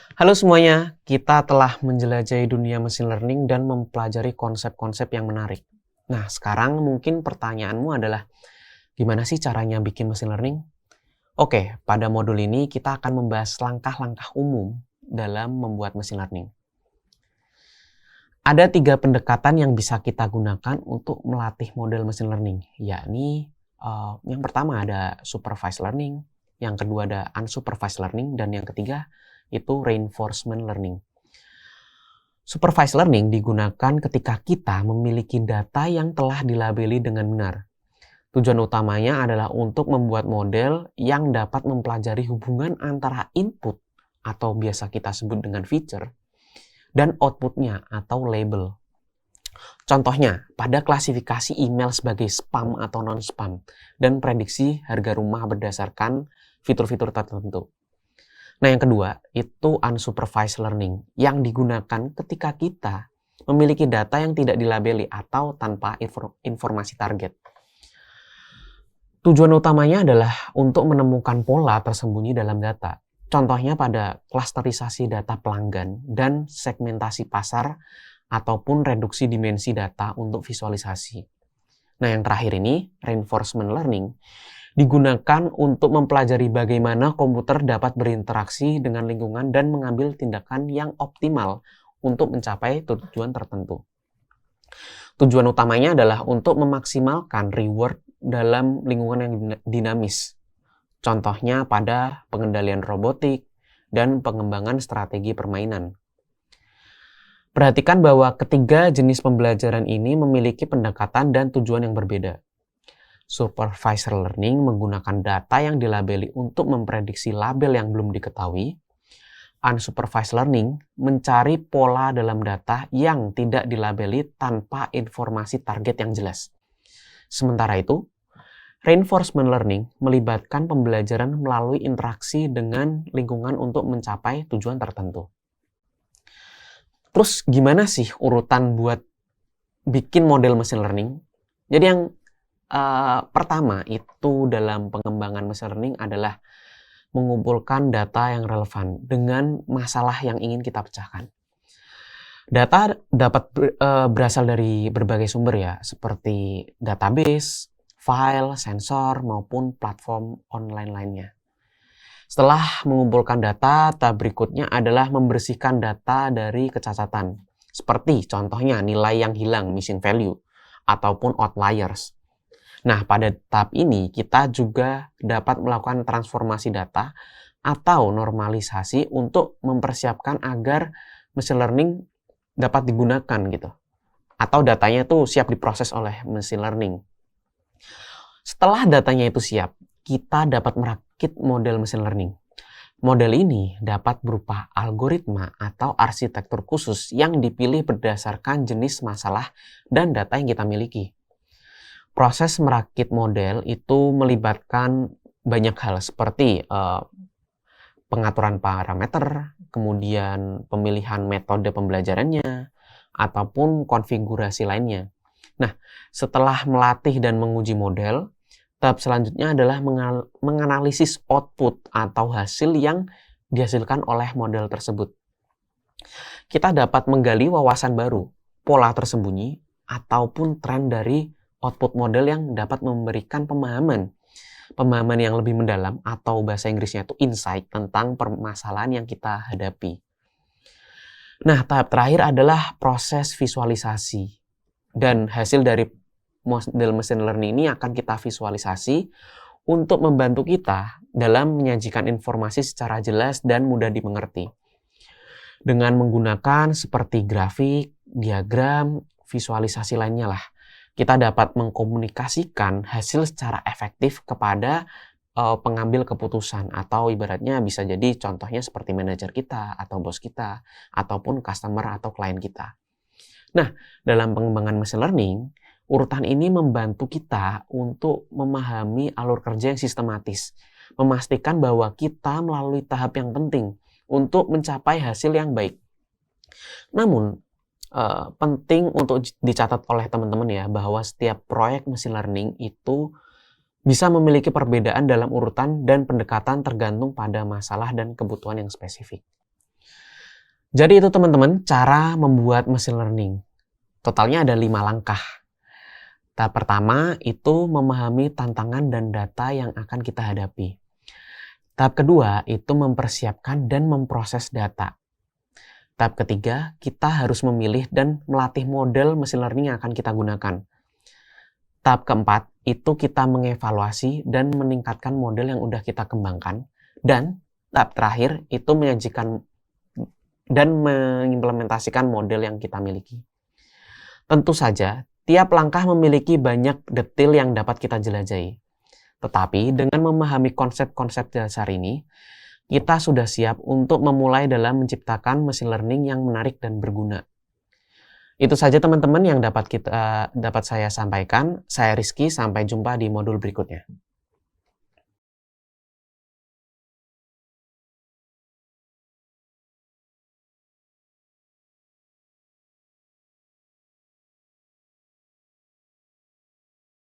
Halo semuanya, kita telah menjelajahi dunia machine learning dan mempelajari konsep-konsep yang menarik. Nah, sekarang mungkin pertanyaanmu adalah, gimana sih caranya bikin machine learning? Oke, pada modul ini kita akan membahas langkah-langkah umum dalam membuat machine learning. Ada 3 pendekatan yang bisa kita gunakan untuk melatih model machine learning, yakni yang pertama ada supervised learning, yang kedua ada unsupervised learning, dan yang ketiga itu reinforcement learning. Supervised learning digunakan ketika kita memiliki data yang telah dilabeli dengan benar. Tujuan utamanya adalah untuk membuat model yang dapat mempelajari hubungan antara input atau biasa kita sebut dengan feature dan outputnya atau label. Contohnya, pada klasifikasi email sebagai spam atau non-spam dan prediksi harga rumah berdasarkan fitur-fitur tertentu. Nah, yang kedua, itu unsupervised learning yang digunakan ketika kita memiliki data yang tidak dilabeli atau tanpa informasi target. Tujuan utamanya adalah untuk menemukan pola tersembunyi dalam data. Contohnya pada klasterisasi data pelanggan dan segmentasi pasar ataupun reduksi dimensi data untuk visualisasi. Nah, yang terakhir ini, reinforcement learning, digunakan untuk mempelajari bagaimana komputer dapat berinteraksi dengan lingkungan dan mengambil tindakan yang optimal untuk mencapai tujuan tertentu. Tujuan utamanya adalah untuk memaksimalkan reward dalam lingkungan yang dinamis. Contohnya pada pengendalian robotik dan pengembangan strategi permainan. Perhatikan bahwa ketiga jenis pembelajaran ini memiliki pendekatan dan tujuan yang berbeda. Supervised learning menggunakan data yang dilabeli untuk memprediksi label yang belum diketahui. Unsupervised learning mencari pola dalam data yang tidak dilabeli tanpa informasi target yang jelas. Sementara itu, reinforcement learning melibatkan pembelajaran melalui interaksi dengan lingkungan untuk mencapai tujuan tertentu. Terus gimana sih urutan buat bikin model machine learning? Jadi yang pertama itu dalam pengembangan machine learning adalah mengumpulkan data yang relevan dengan masalah yang ingin kita pecahkan. Data dapat berasal dari berbagai sumber ya, seperti database, file, sensor, maupun platform online lainnya. Setelah mengumpulkan data, tahap berikutnya adalah membersihkan data dari kecacatan, seperti contohnya nilai yang hilang, missing value, ataupun outliers. Nah, pada tahap ini kita juga dapat melakukan transformasi data atau normalisasi untuk mempersiapkan agar machine learning dapat digunakan gitu. Atau datanya itu siap diproses oleh machine learning. Setelah datanya itu siap, kita dapat merakit model machine learning. Model ini dapat berupa algoritma atau arsitektur khusus yang dipilih berdasarkan jenis masalah dan data yang kita miliki. Proses merakit model itu melibatkan banyak hal seperti pengaturan parameter, kemudian pemilihan metode pembelajarannya, ataupun konfigurasi lainnya. Nah, setelah melatih dan menguji model, tahap selanjutnya adalah menganalisis output atau hasil yang dihasilkan oleh model tersebut. Kita dapat menggali wawasan baru, pola tersembunyi, ataupun tren dari output model yang dapat memberikan pemahaman yang lebih mendalam atau bahasa Inggrisnya itu insight tentang permasalahan yang kita hadapi. Nah, tahap terakhir adalah proses visualisasi. Dan hasil dari model machine learning ini akan kita visualisasi untuk membantu kita dalam menyajikan informasi secara jelas dan mudah dimengerti. Dengan menggunakan seperti grafik, diagram, visualisasi lainnya lah, kita dapat mengkomunikasikan hasil secara efektif kepada pengambil keputusan atau ibaratnya bisa jadi contohnya seperti manajer kita atau bos kita ataupun customer atau klien kita. Nah, dalam pengembangan machine learning, urutan ini membantu kita untuk memahami alur kerja yang sistematis, memastikan bahwa kita melalui tahap yang penting untuk mencapai hasil yang baik. Namun, penting untuk dicatat oleh teman-teman ya, bahwa setiap proyek machine learning itu bisa memiliki perbedaan dalam urutan dan pendekatan tergantung pada masalah dan kebutuhan yang spesifik. Jadi itu teman-teman, cara membuat machine learning. Totalnya ada 5 langkah. Tahap pertama itu memahami tantangan dan data yang akan kita hadapi. Tahap kedua itu mempersiapkan dan memproses data. Tahap ketiga, kita harus memilih dan melatih model machine learning yang akan kita gunakan. Tahap keempat, itu kita mengevaluasi dan meningkatkan model yang udah kita kembangkan. Dan tahap terakhir, itu menyajikan dan mengimplementasikan model yang kita miliki. Tentu saja, tiap langkah memiliki banyak detail yang dapat kita jelajahi. Tetapi dengan memahami konsep-konsep dasar ini, kita sudah siap untuk memulai dalam menciptakan machine learning yang menarik dan berguna. Itu saja teman-teman yang dapat saya sampaikan. Saya Rizky, sampai jumpa di modul berikutnya.